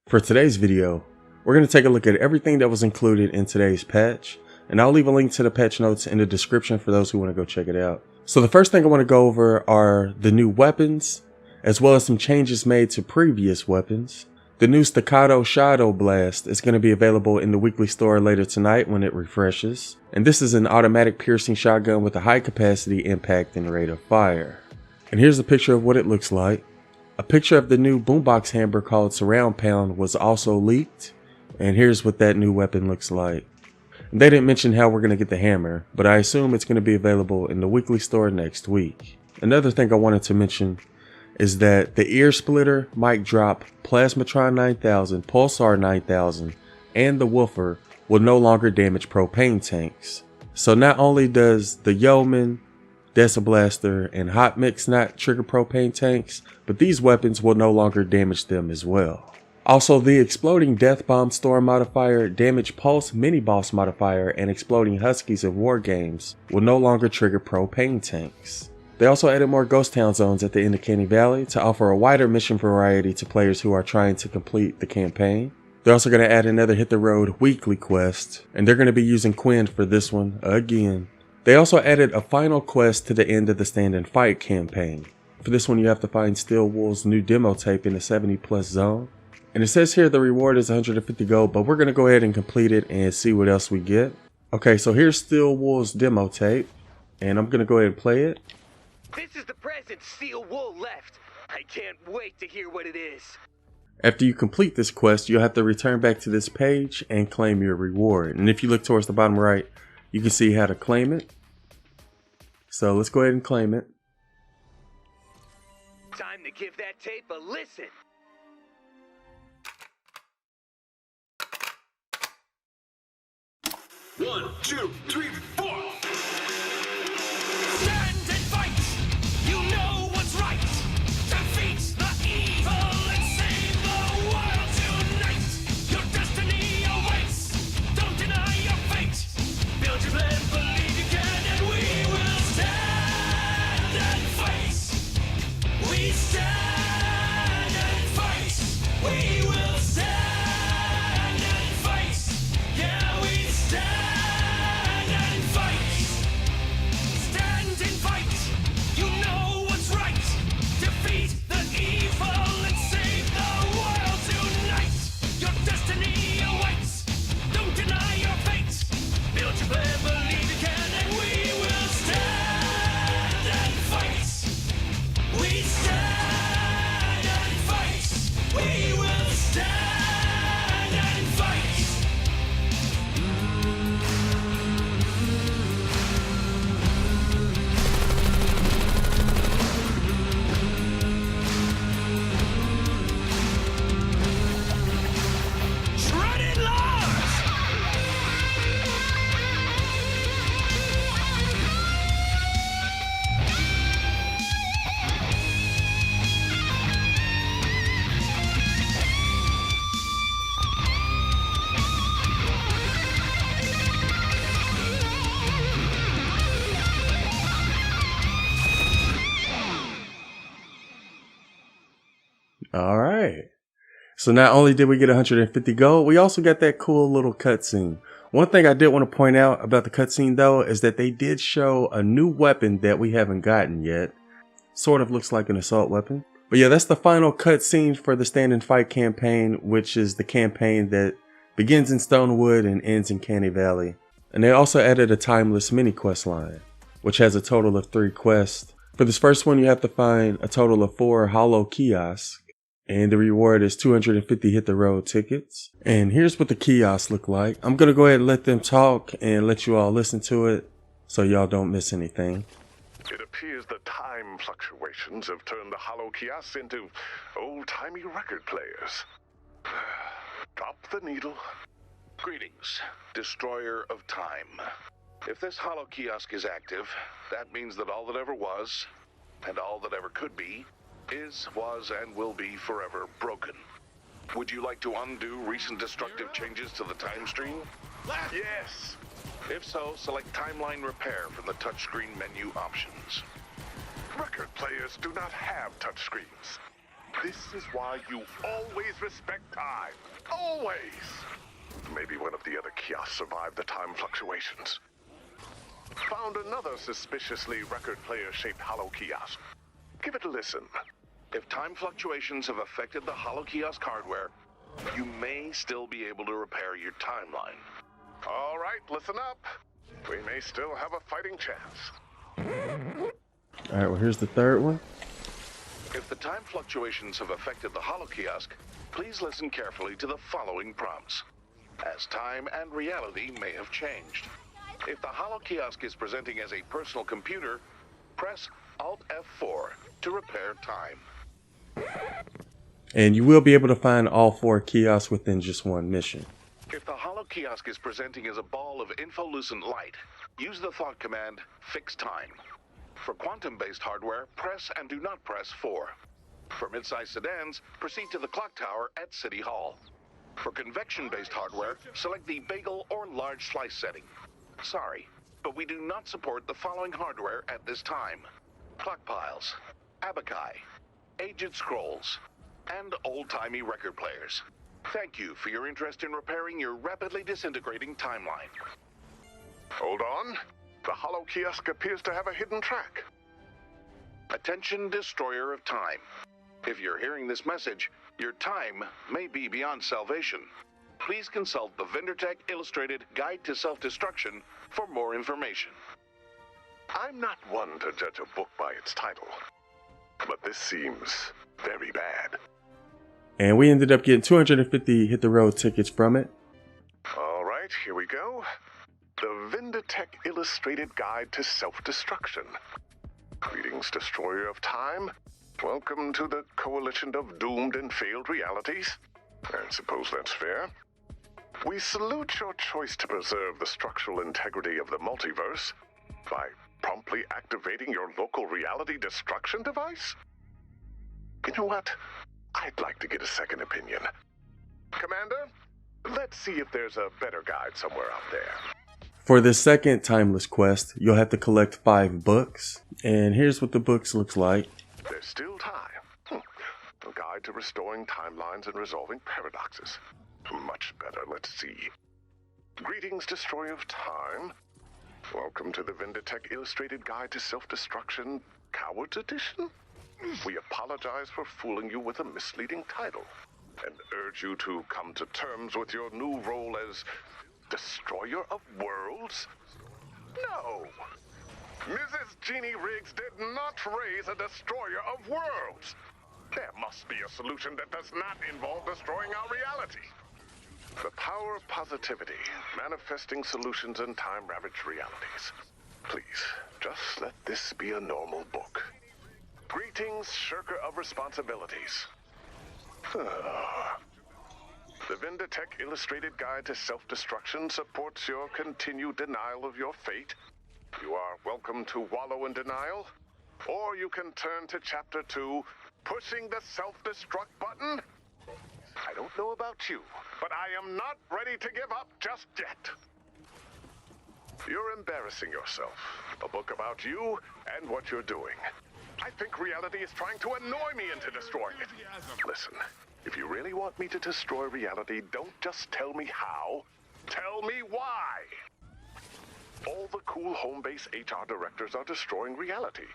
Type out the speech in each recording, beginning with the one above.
For today's video, we're going to take a look at everything that was included in today's patch, and I'll leave a link to the patch notes in the description for those who want to go check it out. So the first thing I want to go over are the new weapons, as well as some changes made to previous weapons. The new Staccato Shadow Blast is going to be available in the weekly store later tonight when it refreshes, and this is an automatic piercing shotgun with a high capacity, impact, and rate of fire. And here's a picture of what it looks like. A picture of the new boombox hammer called Surround Pound was also leaked, and here's what that new weapon looks like. And they didn't mention how we're going to get the hammer, but I assume it's going to be available in the weekly store next week. Another thing I wanted to mention is that the Ear Splitter, Mic Drop, Plasmatron 9000, Pulsar 9000, and the Woofer will no longer damage propane tanks. So not only does the Yeoman, Desiblaster, and Hot Mix not trigger propane tanks, but these weapons will no longer damage them as well. Also, the Exploding Death Bomb Storm modifier, Damage Pulse Mini Boss modifier, and Exploding Huskies of Wargames will no longer trigger propane tanks. They also added more ghost town zones at the end of Canny Valley to offer a wider mission variety to players who are trying to complete the campaign. They're also going to add another Hit the Road weekly quest, and they're going to be using Quinn for this one again. They also added a final quest to the end of the Stand and Fight campaign. For this one, you have to find Steel Wool's new demo tape in the 70+ zone. And it says here the reward is 150 gold, but we're going to go ahead and complete it and see what else we get. Okay, so here's Steel Wool's demo tape, and I'm going to go ahead and play it. This is the present Steel Wool left. I can't wait to hear what it is. After you complete this quest, you'll have to return back to this page and claim your reward. And if you look towards the bottom right, you can see how to claim it. So let's go ahead and claim it. Time to give that tape a listen. One, two, three, four. Stand and fight. You know what's right. Defeat the evil and save the world tonight. Your destiny awaits. Don't deny your fate. Build your plan, believe you can, and we will stand and fight. We stand and fight. We will stand and fight. Yeah, we stand and fight. Stand and fight. You know what's right. Defeat the evil and save the world tonight. Your destiny awaits. Don't deny your fate. Build your plan, believe you can, and we will stand and fight. We stand and fight. We will stand and fight. Shredded Lars! All right. So not only did we get 150 gold, we also got that cool little cutscene. One thing I did want to point out about the cutscene though is that they did show a new weapon that we haven't gotten yet. Sort of looks like an assault weapon. But yeah, that's the final cutscene for the Stand and Fight campaign, which is the campaign that begins in Stonewood and ends in Canny Valley. And they also added a timeless mini quest line, which has a total of 3 quests. For this first one, you have to find a total of 4 hollow kiosks. And the reward is 250 Hit the Road tickets. And here's what the kiosks look like. I'm going to go ahead and let them talk and let you all listen to it so y'all don't miss anything. It appears that time fluctuations have turned the hollow kiosks into old-timey record players. Drop the needle. Greetings, Destroyer of Time. If this hollow kiosk is active, that means that all that ever was, and all that ever could be, is, was, and will be forever broken. Would you like to undo recent destructive changes to the time stream? Yes! If so, select Timeline Repair from the touchscreen menu options. Record players do not have touchscreens. This is why you always respect time. Always! Maybe one of the other kiosks survived the time fluctuations. Found another suspiciously record player-shaped hollow kiosk. Give it a listen. If time fluctuations have affected the hollow kiosk hardware, you may still be able to repair your timeline. All right, listen up. We may still have a fighting chance. All right, well, here's the third one. If the time fluctuations have affected the hollow kiosk, please listen carefully to the following prompts, as time and reality may have changed. If the hollow kiosk is presenting as a personal computer, press Alt F4 to repair time. And you will be able to find all 4 kiosks within just one mission. If the hollow kiosk is presenting as a ball of infolucent light, use the thought command, fix time. For quantum-based hardware, press and do not press 4. For mid-size sedans, proceed to the clock tower at City Hall. For convection-based hardware, select the bagel or large slice setting. Sorry, but we do not support the following hardware at this time: clock piles, abaci, aged scrolls, and old-timey record players. Thank you for your interest in repairing your rapidly disintegrating timeline. Hold on. The hollow kiosk appears to have a hidden track. Attention, Destroyer of Time. If you're hearing this message, your time may be beyond salvation. Please consult the VenderTech Illustrated Guide to Self-Destruction for more information. I'm not one to judge a book by its title, but this seems very bad. And we ended up getting 250 Hit the Road tickets from it. All right, here we go. The VenderTech Illustrated Guide to Self-Destruction. Greetings, Destroyer of Time. Welcome to the coalition of doomed and failed realities. I suppose that's fair. We salute your choice to preserve the structural integrity of the multiverse by promptly activating your local reality destruction device. You know what? I'd like to get a second opinion. Commander, let's see if there's a better guide somewhere out there. For this second timeless quest, you'll have to collect 5 books. And here's what the books looks like. There's still time. A guide to restoring timelines and resolving paradoxes. Much better, let's see. Greetings, Destroyer of Time. Welcome to the VenderTech Illustrated Guide to Self-Destruction, Cowards Edition. We apologize for fooling you with a misleading title, and urge you to come to terms with your new role as Destroyer of Worlds? No! Mrs. Jeannie Riggs did not raise a Destroyer of Worlds! There must be a solution that does not involve destroying our reality. The power of positivity, manifesting solutions in time-ravaged realities. Please, just let this be a normal book. Greetings, shirker of responsibilities. The VenderTech Illustrated Guide to Self-Destruction supports your continued denial of your fate. You are welcome to wallow in denial, or you can turn to Chapter 2, Pushing the Self-Destruct Button. I don't know about you, but I am not ready to give up just yet. You're embarrassing yourself. A book about you and what you're doing. I think reality is trying to annoy me into destroying it. Listen, if you really want me to destroy reality, don't just tell me how. Tell me why. All the cool home-base HR directors are destroying reality.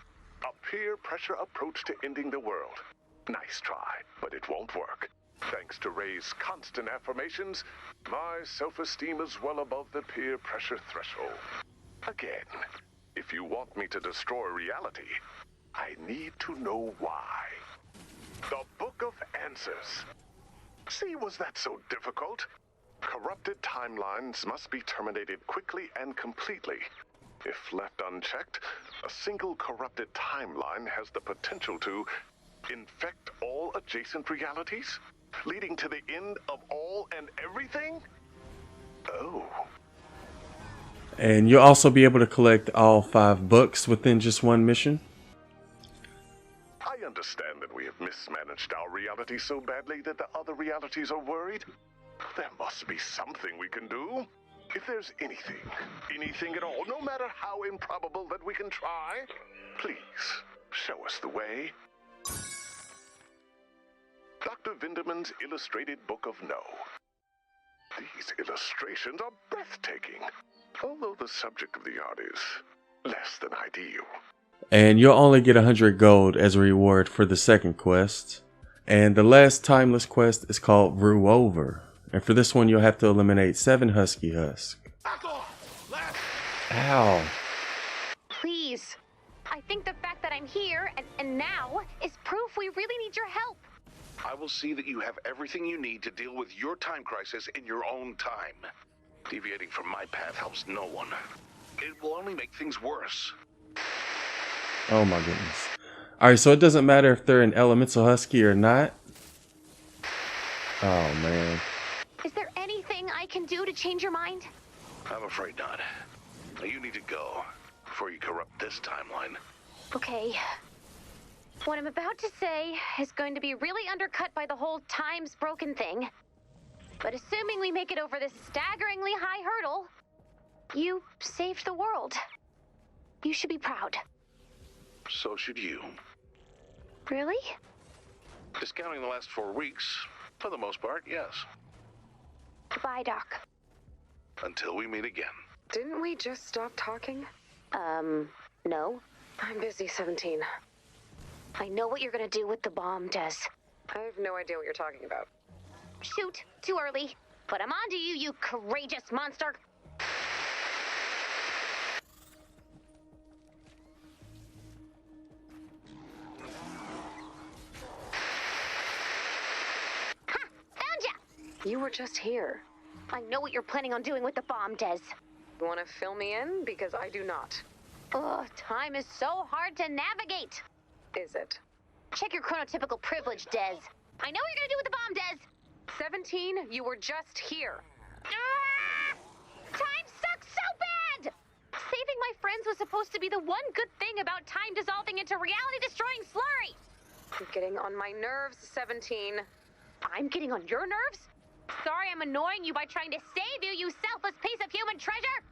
A peer pressure approach to ending the world. Nice try, but it won't work. Thanks to Ray's constant affirmations, my self-esteem is well above the peer pressure threshold. Again, if you want me to destroy reality, I need to know why. The Book of Answers. See, was that so difficult? Corrupted timelines must be terminated quickly and completely. If left unchecked, a single corrupted timeline has the potential to infect all adjacent realities, leading to the end of all and everything? Oh. And you'll also be able to collect all 5 books within just one mission. I understand that we have mismanaged our reality so badly that the other realities are worried. There must be something we can do. If there's anything at all, no matter how improbable that we can try, please show us the way. Dr. Vinderman's Illustrated Book of No. These illustrations are breathtaking, although the subject of the art is less than ideal. And you'll only get 100 gold as a reward for the second quest. And the last timeless quest is called Brew Over. And for this one, you'll have to eliminate 7 Husky Husks. Ow. Please. I think the fact that I'm here and now is proof we really need your help. I will see that you have everything you need to deal with your time crisis in your own time. Deviating from my path helps no one. It will only make things worse. Oh my goodness. Alright, so it doesn't matter if they're an elemental husky or not. Oh man. Is there anything I can do to change your mind? I'm afraid not. Now you need to go before you corrupt this timeline. Okay. What I'm about to say is going to be really undercut by the whole time's broken thing. But assuming we make it over this staggeringly high hurdle, you saved the world. You should be proud. So should you. Really? Discounting the last 4 weeks, for the most part, yes. Goodbye, Doc. Until we meet again. Didn't we just stop talking? No. I'm busy, 17. I know what you're gonna do with the bomb, Des. I have no idea what you're talking about. Shoot, too early. But I'm on to you, you courageous monster. Ha! Found ya! You were just here. I know what you're planning on doing with the bomb, Des. You want to fill me in? Because I do not. Ugh, time is so hard to navigate. Is it? Check your chronotypical privilege, Des. I know what you're gonna do with the bomb, Des. 17, you were just here. Ah! Time sucks so bad! Saving my friends was supposed to be the one good thing about time dissolving into reality-destroying slurry. You're getting on my nerves, 17. I'm getting on your nerves? Sorry I'm annoying you by trying to save you, you selfless piece of human treasure!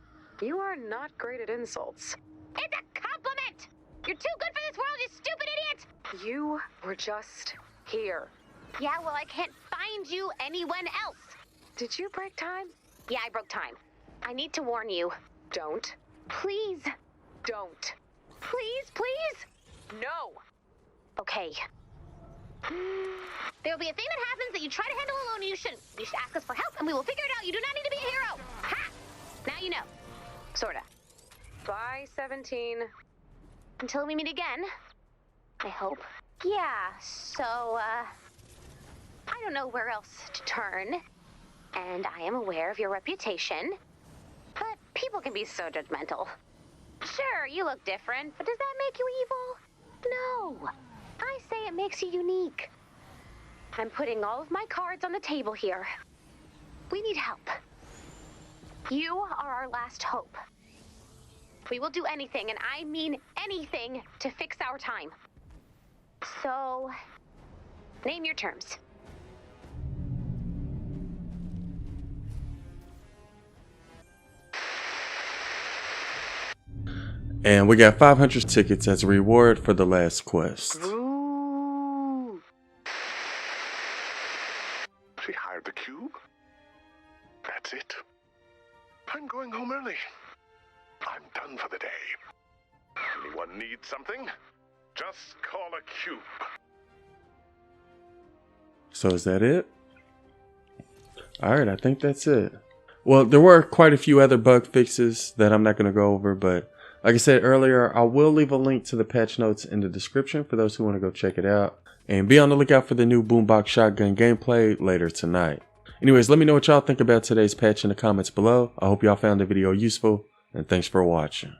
You are not great at insults. It's a compliment! You're too good for this world, you stupid idiot! You were just here. Yeah, well, I can't find you anyone else. Did you break time? Yeah, I broke time. I need to warn you. Don't. Please. Don't. Please, please. No. Okay. There'll be a thing that happens that you try to handle alone and you shouldn't. You should ask us for help and we will figure it out. You do not need to be a hero. Ha! Now you know. Sorta. Bye, 17. Until we meet again. I hope. Yeah, so, I don't know where else to turn. And I am aware of your reputation. But people can be so judgmental. Sure, you look different, but does that make you evil? No. I say it makes you unique. I'm putting all of my cards on the table here. We need help. You are our last hope. We will do anything, and I mean anything, to fix our time. So, name your terms. And we got 500 tickets as a reward for the last quest. Ooh. She hired the cube? That's it. I'm going home early. I'm done for the day. Anyone need something? Just call a cube. So is that it? Alright, I think that's it. Well, there were quite a few other bug fixes that I'm not going to go over, but like I said earlier, I will leave a link to the patch notes in the description for those who want to go check it out. And be on the lookout for the new Boombox shotgun gameplay later tonight. Anyways, let me know what y'all think about today's patch in the comments below. I hope y'all found the video useful, and thanks for watching.